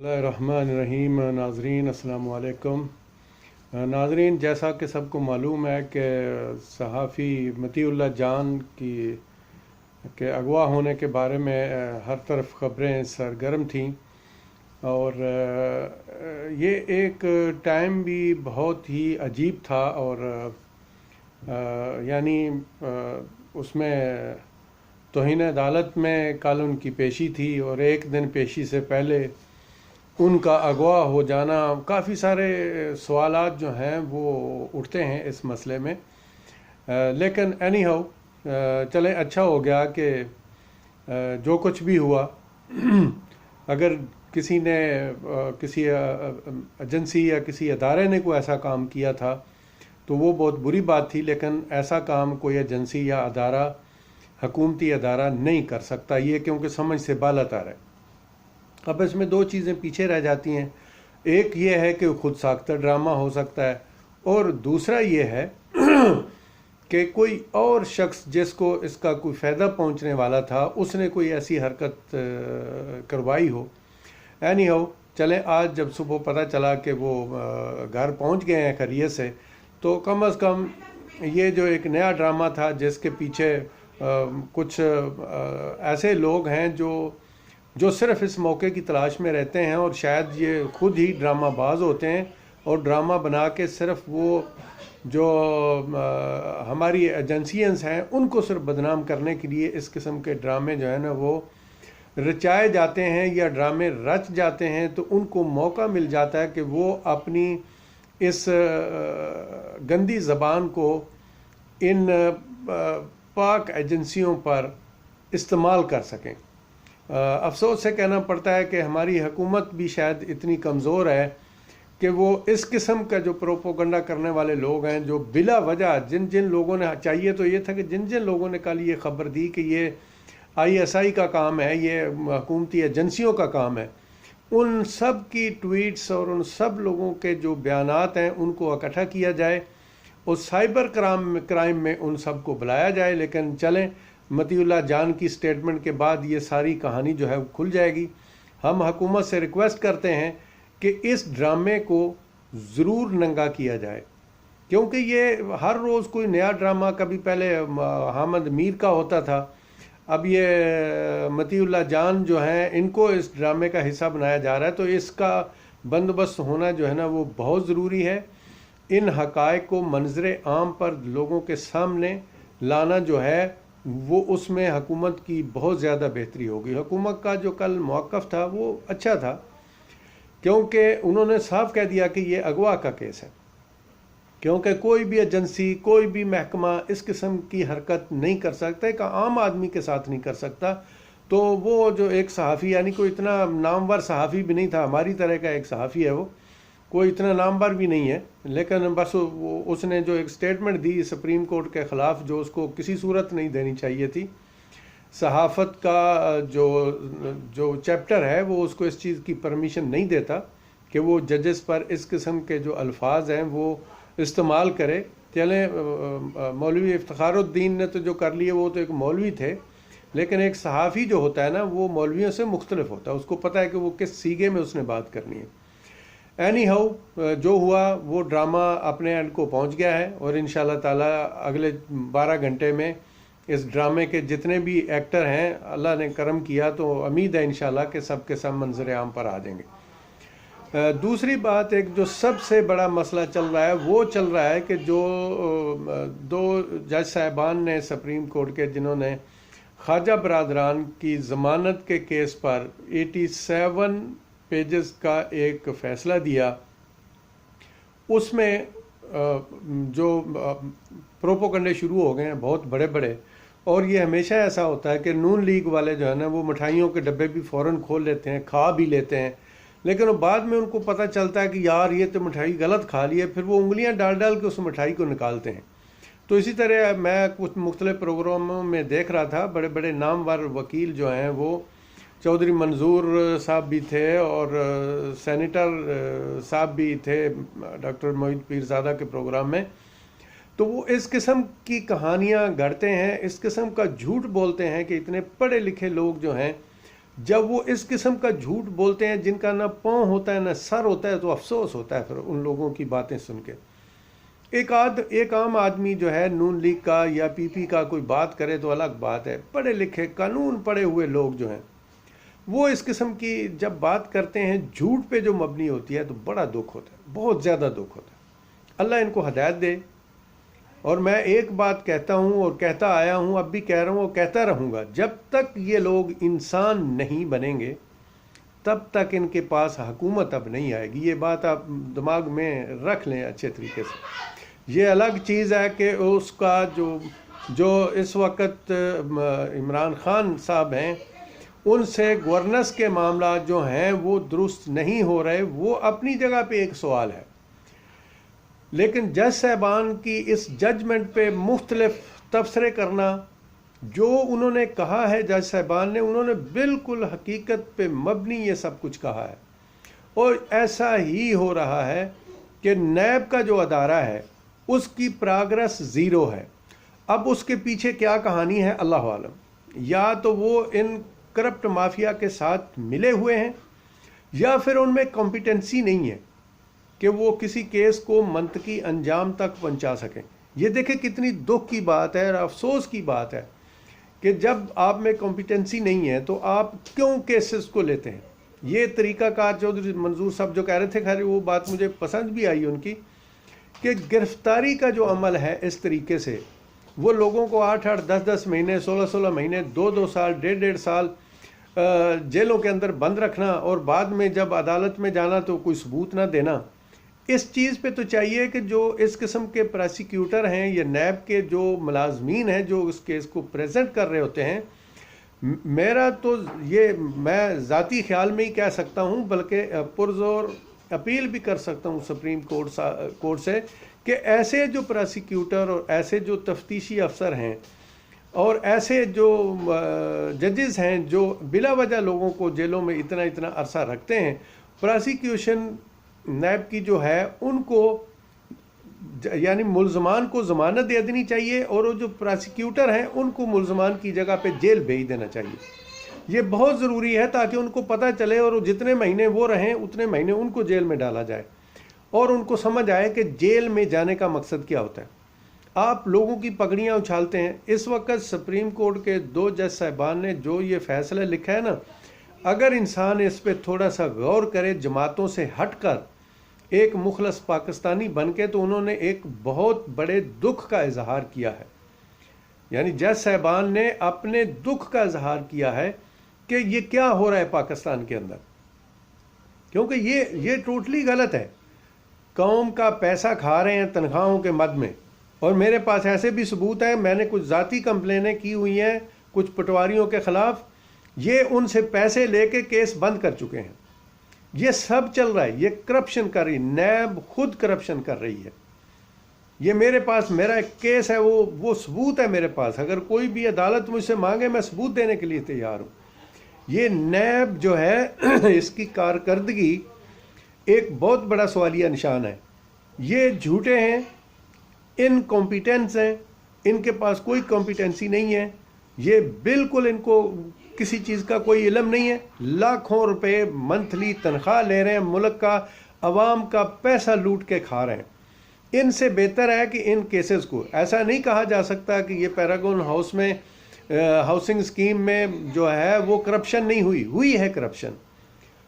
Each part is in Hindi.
रहमान नाजरीन अस्सलाम वालेकुम। नाजरीन, जैसा कि सबको मालूम है कि सहाफ़ी मतीउल्लाह जान की के अगवा होने के बारे में हर तरफ ख़बरें सरगर्म थीं और ये एक टाइम भी बहुत ही अजीब था और यानी उसमें तौहीन अदालत में कल उनकी पेशी थी और एक दिन पेशी से पहले उनका अगवा हो जाना, काफ़ी सारे सवालात जो हैं वो उठते हैं इस मसले में। लेकिन एनी हाउ चले, अच्छा हो गया कि जो कुछ भी हुआ अगर किसी ने किसी एजेंसी या किसी अदारे ने कोई ऐसा काम किया था तो वो बहुत बुरी बात थी, लेकिन ऐसा काम कोई एजेंसी या अदारा, हुकूमती अदारा नहीं कर सकता, ये क्योंकि समझ से बालातर है। अब इसमें दो चीज़ें पीछे रह जाती हैं। एक ये है कि खुद साख्ता ड्रामा हो सकता है और दूसरा ये है कि कोई और शख्स जिसको इसका कोई फ़ायदा पहुंचने वाला था उसने कोई ऐसी हरकत करवाई हो। एनी हाउ चलें, आज जब सुबह पता चला कि वो घर पहुंच गए हैं खैरियत से, तो कम अज़ कम ये जो एक नया ड्रामा था जिसके पीछे कुछ ऐसे लोग हैं जो सिर्फ इस मौके की तलाश में रहते हैं और शायद ये खुद ही ड्रामाबाज होते हैं और ड्रामा बना के सिर्फ वो जो हमारी एजेंसियंस हैं उनको सिर्फ बदनाम करने के लिए इस किस्म के ड्रामे जो है ना वो रचाए जाते हैं या ड्रामे रच जाते हैं, तो उनको मौका मिल जाता है कि वो अपनी इस गंदी ज़बान को इन पाक एजेंसियों पर इस्तेमाल कर सकें। अफसोस से कहना पड़ता है कि हमारी हुकूमत भी शायद इतनी कमज़ोर है कि वो इस किस्म का जो प्रोपोगंडा करने वाले लोग हैं, जो बिला वजह जिन जिन लोगों ने, चाहिए तो ये था कि जिन जिन लोगों ने कल ये ख़बर दी कि ये ISI का काम है, ये हुकूमती एजेंसियों का काम है, उन सब की ट्वीट्स और उन सब लोगों के जो बयानात हैं उनको इकट्ठा किया जाए और साइबर क्राइम में उन सब को बुलाया जाए। लेकिन चलें, मतीउल्लाह जान की स्टेटमेंट के बाद ये सारी कहानी जो है खुल जाएगी। हम हुकूमत से रिक्वेस्ट करते हैं कि इस ड्रामे को ज़रूर नंगा किया जाए, क्योंकि ये हर रोज़ कोई नया ड्रामा, कभी पहले हामिद मीर का होता था, अब ये मतीउल्लाह जान जो हैं इनको इस ड्रामे का हिस्सा बनाया जा रहा है, तो इसका बंदोबस्त होना जो है ना वो बहुत ज़रूरी है। इन हक़ाइक़ को मंज़र आम पर लोगों के सामने लाना जो है वो, उसमें हुकूमत की बहुत ज़्यादा बेहतरी होगी। हुकूमत का जो कल मौक़िफ़ था वो अच्छा था, क्योंकि उन्होंने साफ कह दिया कि ये अगवा का केस है, क्योंकि कोई भी एजेंसी, कोई भी महकमा इस किस्म की हरकत नहीं कर सकता, एक आम आदमी के साथ नहीं कर सकता। तो वो जो एक सहाफ़ी, यानी कोई इतना नामवर सहाफ़ी भी नहीं था, हमारी तरह का एक सहाफ़ी है, वो कोई इतना नामवर भी नहीं है, लेकिन बस उसने जो एक स्टेटमेंट दी सुप्रीम कोर्ट के ख़िलाफ़, जो उसको किसी सूरत नहीं देनी चाहिए थी। सहाफ़त का जो चैप्टर है वो उसको इस चीज़ की परमिशन नहीं देता कि वो जजेस पर इस किस्म के जो अल्फाज हैं वो इस्तेमाल करे। चलें, मौलवी इफ्तिखारुद्दीन ने तो जो कर लिए, वो तो एक मौलवी थे, लेकिन एक सहाफ़ी जो होता है ना वो मौलवियों से मुख्तलिफ होता है, उसको पता है कि वो किस सीगे में उसने बात करनी है। एनी हाउ जो हुआ वो ड्रामा अपने एंड को पहुंच गया है और इंशाल्लाह ताला अगले 12 घंटे में इस ड्रामे के जितने भी एक्टर हैं, अल्लाह ने करम किया तो उम्मीद है इंशाल्लाह कि सब के सब मंजर आम पर आ जाएंगे। दूसरी बात, एक जो सबसे बड़ा मसला चल रहा है वो चल रहा है कि जो दो जज साहिबान ने सुप्रीम कोर्ट के, जिन्होंने ख्वाजा बरदरान की ज़मानत के केस पर 87 पेजेस का एक फ़ैसला दिया, उसमें जो प्रोपोगंडे शुरू हो गए हैं बहुत बड़े बड़े, और ये हमेशा ऐसा होता है कि नून लीग वाले जो है ना वो मिठाइयों के डब्बे भी फ़ौरन खोल लेते हैं, खा भी लेते हैं, लेकिन वो बाद में उनको पता चलता है कि यार ये तो मिठाई गलत खा ली है, फिर वो उंगलियां डाल डाल के उस मिठाई को निकालते हैं। तो इसी तरह मैं कुछ मुख्तलिफ प्रोग्रामों में देख रहा था, बड़े बड़े नामवर वकील जो हैं वो चौधरी मंजूर साहब भी थे और सेनेटर साहब भी थे डॉक्टर मोहित पीरज़ादा के प्रोग्राम में। तो वो इस किस्म की कहानियाँ गढ़ते हैं, इस किस्म का झूठ बोलते हैं कि इतने पढ़े लिखे लोग जो हैं जब वो इस किस्म का झूठ बोलते हैं जिनका ना पाँव होता है ना सर होता है, तो अफसोस होता है फिर उन लोगों की बातें सुन के। एक आम आदमी जो है नून लीग का या पीपी का कोई बात करे तो अलग बात है, पढ़े लिखे कानून पढ़े हुए लोग जो हैं वो इस किस्म की जब बात करते हैं झूठ पे जो मबनी होती है तो बड़ा दुख होता है, बहुत ज़्यादा दुख होता है। अल्लाह इनको हदायत दे। और मैं एक बात कहता हूँ और कहता आया हूँ, अब भी कह रहा हूँ और कहता रहूँगा, जब तक ये लोग इंसान नहीं बनेंगे तब तक इनके पास हुकूमत अब नहीं आएगी। ये बात आप दिमाग में रख लें अच्छे तरीके से। ये अलग चीज़ है कि उसका जो इस वक्त इमरान खान साहब हैं उनसे गवर्नेंस के मामला जो हैं वो दुरुस्त नहीं हो रहे, वो अपनी जगह पे एक सवाल है। लेकिन जज साहबान की इस जजमेंट पे मुख्तलिफ तबसरे करना, जो उन्होंने कहा है जज साहबान ने, उन्होंने बिल्कुल हकीकत पे मबनी ये सब कुछ कहा है। और ऐसा ही हो रहा है कि नैब का जो अदारा है उसकी प्रोग्रेस ज़ीरो है। अब उसके पीछे क्या कहानी है अल्लाह आलम। या तो वो इन करप्ट माफिया के साथ मिले हुए हैं या फिर उनमें कॉम्पिटेंसी नहीं है कि वो किसी केस को मंतकी अंजाम तक पहुंचा सकें। ये देखें कितनी दुख की बात है और अफसोस की बात है कि जब आप में कॉम्पिटेंसी नहीं है तो आप क्यों केसेस को लेते हैं। ये तरीक़ाकार चौधरी मंजूर साहब जो कह रहे थे, खैर वो बात मुझे पसंद भी आई उनकी, कि गिरफ्तारी का जो अमल है इस तरीके से वो लोगों को 8-8, 10-10 महीने, 16-16 महीने, 2-2 साल, 1.5-1.5 साल जेलों के अंदर बंद रखना और बाद में जब अदालत में जाना तो कोई सबूत ना देना। इस चीज़ पे तो चाहिए कि जो इस किस्म के प्रोसिक्यूटर हैं या नैब के जो मुलाजमीन हैं जो इस केस को प्रेजेंट कर रहे होते हैं, मेरा तो ये मैं ज़ाती ख्याल में ही कह सकता हूँ, बल्कि पुरजोर अपील भी कर सकता हूँ सुप्रीम कोर्ट से कि ऐसे जो प्रोसिक्यूटर और ऐसे जो तफ्तीशी अफसर हैं और ऐसे जो जजेस हैं जो बिला वजह लोगों को जेलों में इतना इतना अरसा रखते हैं, प्रोसिक्यूशन नैब की जो है उनको यानी मुल्ज़मान को ज़मानत दे देनी चाहिए और वो जो प्रोसिक्यूटर हैं उनको मुल्ज़मान की जगह पे जेल भेज देना चाहिए। ये बहुत ज़रूरी है ताकि उनको पता चले और जितने महीने वो रहें उतने महीने उनको जेल में डाला जाए और उनको समझ आए कि जेल में जाने का मकसद क्या होता है। आप लोगों की पगड़ियाँ उछालते हैं। इस वक्त सुप्रीम कोर्ट के 2 जज साहिबान ने जो ये फैसला लिखा है ना, अगर इंसान इस पर थोड़ा सा गौर करे जमातों से हटकर एक मुखलस पाकिस्तानी बन के, तो उन्होंने एक बहुत बड़े दुख का इजहार किया है। यानी जज साहिबान ने अपने दुख का इजहार किया है कि ये क्या हो रहा है पाकिस्तान के अंदर, क्योंकि ये टोटली गलत है। कौम का पैसा खा रहे हैं तनख्वाहों के मद में। और मेरे पास ऐसे भी सबूत है, मैंने कुछ ज़ाती कंप्लेनें की हुई हैं कुछ पटवारियों के ख़िलाफ़, ये उनसे पैसे लेके केस बंद कर चुके हैं। ये सब चल रहा है, ये करप्शन कर रही, नैब खुद करप्शन कर रही है। ये मेरे पास मेरा एक केस है, वो सबूत है मेरे पास। अगर कोई भी अदालत मुझसे मांगे मैं सबूत देने के लिए तैयार हूँ। ये नैब जो है इसकी कारकर्दगी एक बहुत बड़ा सवालिया निशान है। ये झूठे हैं, इनकॉम्पिटेंस हैं, इनके पास कोई कॉम्पिटेंसी नहीं है, ये बिल्कुल इनको किसी चीज़ का कोई इल्म नहीं है। लाखों रुपए मंथली तनख्वाह ले रहे हैं, मुल्क का अवाम का पैसा लूट के खा रहे हैं। इनसे बेहतर है कि इन केसेस को, ऐसा नहीं कहा जा सकता कि ये पैरागॉन हाउस में हाउसिंग स्कीम में जो है वो करप्शन नहीं हुई है करप्शन।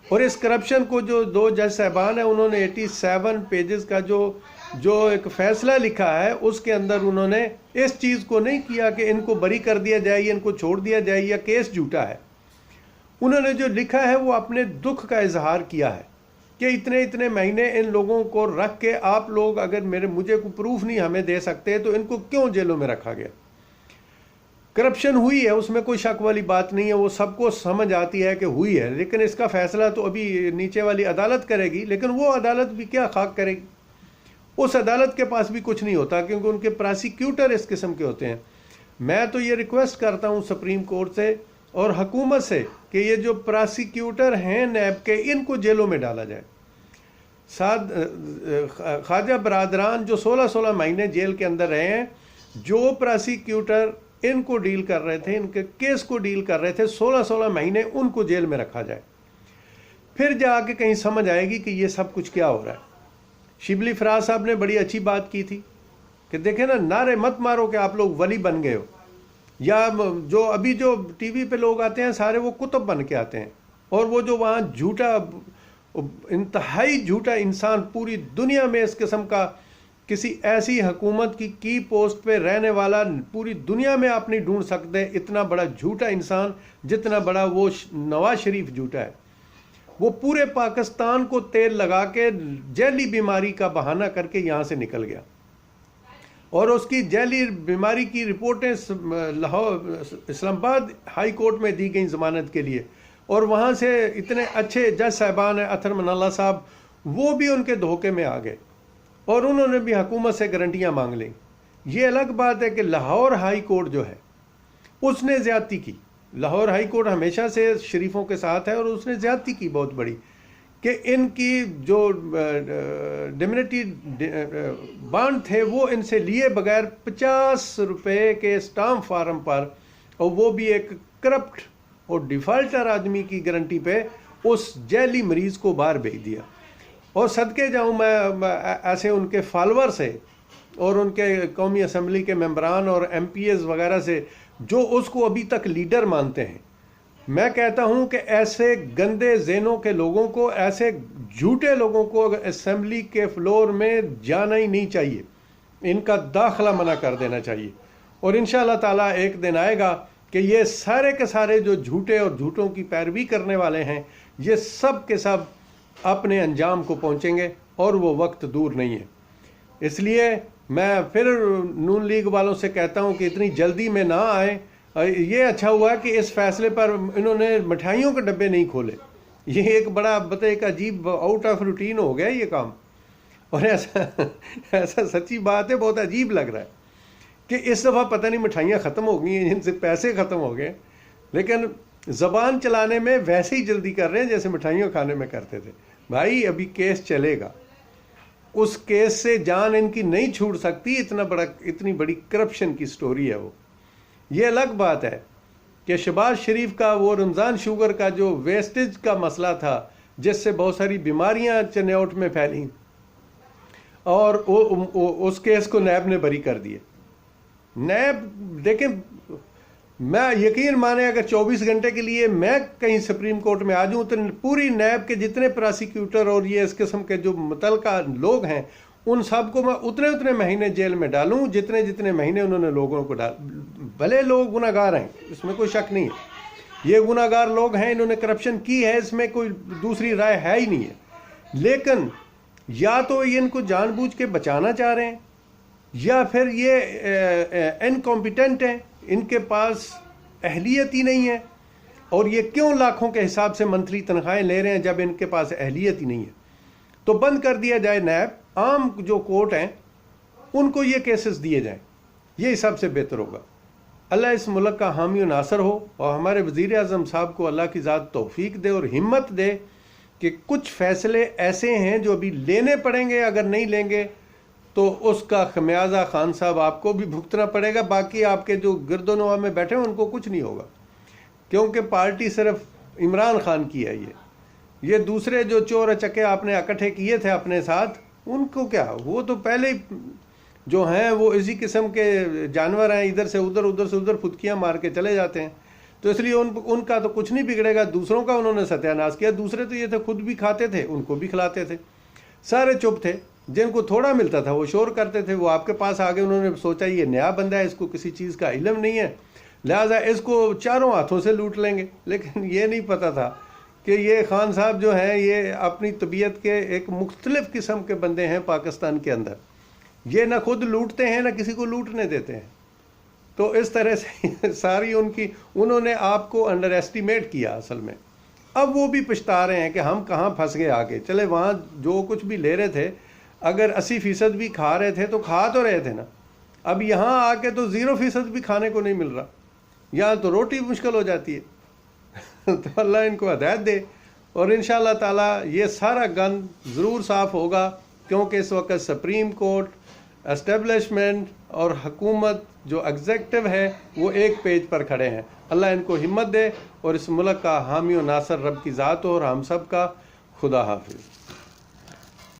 और इस करप्शन को जो 2 जज साहबान हैं उन्होंने 87 पेजेस का जो एक फ़ैसला लिखा है उसके अंदर उन्होंने इस चीज़ को नहीं किया कि इनको बरी कर दिया जाए या इनको छोड़ दिया जाए या केस झूठा है। उन्होंने जो लिखा है वो अपने दुख का इजहार किया है कि इतने इतने महीने इन लोगों को रख के आप लोग अगर मुझे को प्रूफ नहीं हमें दे सकते तो इनको क्यों जेलों में रखा गया। करप्शन हुई है, उसमें कोई शक वाली बात नहीं है, वो सबको समझ आती है कि हुई है। लेकिन इसका फैसला तो अभी नीचे वाली अदालत करेगी, लेकिन वो अदालत भी क्या खाक करेगी। उस अदालत के पास भी कुछ नहीं होता क्योंकि उनके प्रोसिक्यूटर इस किस्म के होते हैं। मैं तो ये रिक्वेस्ट करता हूँ सुप्रीम कोर्ट से और हुकूमत से कि ये जो प्रोसिक्यूटर हैं नैब के, इनको जेलों में डाला जाए। ख्वाजा बरादरान जो 16-16 महीने जेल के अंदर रहे हैं, जो प्रोसिक्यूटर इनको डील कर रहे थे, इनके केस को डील कर रहे थे, 16-16 महीने उनको जेल में रखा जाए। फिर जाके कहीं समझ आएगी कि ये सब कुछ क्या हो रहा है। शिबली फराज साहब ने बड़ी अच्छी बात की थी कि देखें ना, नारे मत मारो कि आप लोग वली बन गए हो, या जो अभी जो टीवी पे लोग आते हैं सारे वो कुतुब बन के आते हैं, और वो जो वहाँ झूठा, इंतहाई झूठा इंसान पूरी दुनिया में इस किस्म का किसी ऐसी हुकूमत की पोस्ट पे रहने वाला पूरी दुनिया में आप नहीं ढूंढ सकते इतना बड़ा झूठा इंसान जितना बड़ा वो नवाज शरीफ झूठा है। वो पूरे पाकिस्तान को तेल लगा के जैली बीमारी का बहाना करके यहाँ से निकल गया, और उसकी जैली बीमारी की रिपोर्टें लाहौर इस्लामाबाद हाई कोर्ट में दी गई ज़मानत के लिए, और वहाँ से इतने अच्छे जज साहबान हैं, अतर मनाल्ला साहब, वो भी उनके धोखे में आ गए और उन्होंने भी हुकूमत से गारंटियाँ मांग ली। ये अलग बात है कि लाहौर हाई कोर्ट जो है उसने ज़्यादती की। लाहौर हाई कोर्ट हमेशा से शरीफों के साथ है, और उसने ज़्यादती की बहुत बड़ी कि इनकी जो डिमिनिटी बॉन्ड थे वो इनसे लिए बगैर 50 रुपए के स्टाम्प फार्म पर, और वो भी एक करप्ट और डिफ़ाल्टर आदमी की गारंटी पे, उस जैली मरीज़ को बाहर भेज दिया। और सदके जाऊँ मैं ऐसे उनके फॉलोअर से और उनके कौमी असम्बली के मेंबरान और MPs वगैरह से जो उसको अभी तक लीडर मानते हैं, मैं कहता हूं कि ऐसे गंदे ज़हनों के लोगों को, ऐसे झूठे लोगों को असम्बली के फ्लोर में जाना ही नहीं चाहिए, इनका दाखिला मना कर देना चाहिए। और इंशाअल्लाह ताला एक दिन आएगा कि ये सारे के सारे जो झूठे और झूठों की पैरवी करने वाले हैं, ये सब के सब अपने अंजाम को पहुंचेंगे, और वो वक्त दूर नहीं है। इसलिए मैं फिर नून लीग वालों से कहता हूं कि इतनी जल्दी में ना आए। ये अच्छा हुआ कि इस फैसले पर इन्होंने मिठाइयों के डब्बे नहीं खोले। ये एक बड़ा एक अजीब आउट ऑफ रूटीन हो गया ये काम, और ऐसा सच्ची बात है, बहुत अजीब लग रहा है कि इस दफ़ा पता नहीं मिठाइयाँ ख़त्म हो गई हैं, जिनसे पैसे ख़त्म हो गए, लेकिन ज़बान चलाने में वैसे ही जल्दी कर रहे हैं जैसे मिठाइयों खाने में करते थे। भाई अभी केस चलेगा, उस केस से जान इनकी नहीं छूट सकती, इतनी बड़ी करप्शन की स्टोरी है वो। ये अलग बात है कि शहबाज शरीफ का वो रमज़ान शुगर का जो वेस्टेज का मसला था, जिससे बहुत सारी बीमारियां चनेौट में फैली, और उस केस को नैब ने बरी कर दिए। नैब देखें, मैं यकीन माने अगर 24 घंटे के लिए मैं कहीं सुप्रीम कोर्ट में आ जाऊं तो पूरी नैब के जितने प्रोसिक्यूटर और ये इस किस्म के जो मुतलका लोग हैं, उन सबको मैं उतने महीने जेल में डालूं जितने महीने उन्होंने लोगों को डाल। भले लोग गुनाहगार हैं, इसमें कोई शक नहीं है, ये गुनाहगार लोग हैं, इन्होंने करप्शन की है, इसमें कोई दूसरी राय है ही नहीं है। लेकिन या तो ये इनको जानबूझ के बचाना चाह रहे हैं, या फिर ये इनकॉम्पिटेंट हैं, इनके पास अहलियत ही नहीं है। और ये क्यों लाखों के हिसाब से मंथली तनख्वाहें ले रहे हैं जब इनके पास अहलियत ही नहीं है? तो बंद कर दिया जाए नैब, आम जो कोर्ट हैं उनको ये केसेस दिए जाएं, ये सबसे बेहतर होगा। अल्लाह इस मुल्क का हामी और नासर हो, और हमारे वज़ीर आज़म साहब को अल्लाह की ज़ात तौफीक दे और हिम्मत दे कि कुछ फ़ैसले ऐसे हैं जो अभी लेने पड़ेंगे, अगर नहीं लेंगे तो उसका खमियाजा खान साहब आपको भी भुगतना पड़ेगा। बाकी आपके जो गिरदोनवा में बैठे हैं उनको कुछ नहीं होगा, क्योंकि पार्टी सिर्फ इमरान खान की है। ये दूसरे जो चोर चक्के आपने इकट्ठे किए थे अपने साथ, उनको क्या, वो तो पहले ही जो हैं वो इसी किस्म के जानवर हैं, इधर से उधर फुदकियाँ मार के चले जाते हैं। तो इसलिए उनका तो कुछ नहीं बिगड़ेगा, दूसरों का उन्होंने सत्यानाश किया। दूसरे तो ये थे खुद भी खाते थे, उनको भी खिलाते थे, सारे चुप थे। जिनको थोड़ा मिलता था वो शोर करते थे, वो आपके पास आ गए। उन्होंने सोचा ये नया बंदा है, इसको किसी चीज़ का इल्म नहीं है, लिहाजा इसको चारों हाथों से लूट लेंगे। लेकिन ये नहीं पता था कि ये खान साहब जो हैं ये अपनी तबीयत के एक मुख्तलिफ किस्म के बंदे हैं पाकिस्तान के अंदर। ये ना खुद लूटते हैं ना किसी को लूटने देते हैं। तो इस तरह से सारी उन्होंने आपको अंडर एस्टिमेट किया असल में। अब वो भी पछता रहे हैं कि हम कहाँ फंस गए आगे। चले वहाँ जो कुछ भी ले रहे थे, अगर 80% भी खा रहे थे तो खा तो रहे थे ना। अब यहाँ आके तो 0% भी खाने को नहीं मिल रहा, यहाँ तो रोटी मुश्किल हो जाती है। तो अल्लाह इनको हिदायत दे, और इंशाअल्लाह ताला ये सारा गंद ज़रूर साफ़ होगा, क्योंकि इस वक्त सुप्रीम कोर्ट एस्टेब्लिशमेंट और हुकूमत जो एग्जेक्टिव है वो एक पेज पर खड़े हैं। अल्लाह इनको हिम्मत दे और इस मुल्क का हामी और नासर रब की ज़ात हो और हम सब का। खुदा हाफिज़।